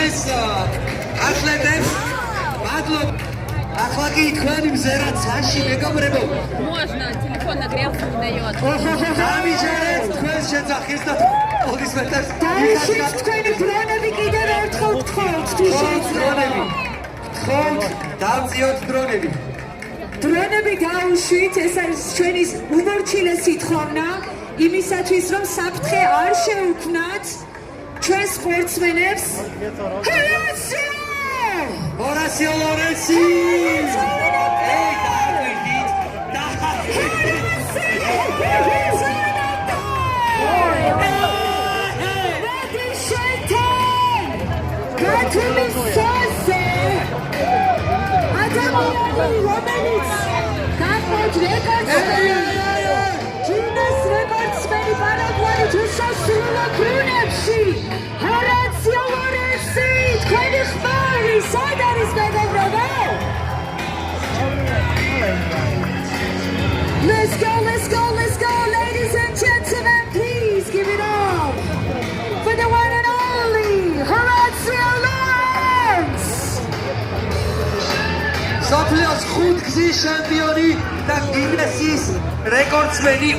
ეს ათლეტებს მადლობ ახლა კი თქვენი მზერად საში მეგობრებო Можно телефон нагрелся, не дает. გამიჯერეთ თქვენს შეძახის და ოპლისმენტებს დაიშვით თქვენი დრონები კიდევ ერთხელ გთხოვთ თუ დრონები გთხოვთ დავწიოთ დრონები დრონები დაუშვით ეს არის ჩვენი უმორჩილესი თხოვნა იმისათვის რომ საფრთხე არ შეუქმნათ ჩვენ სპორტსმენებს Horacio Lorenzi! Hey, Let's go, ladies and gentlemen, please give it up for the one and only Horacio Lawrence! Sophia's 5 გზის ჩემპიონი და გინესის რეკორდსმენი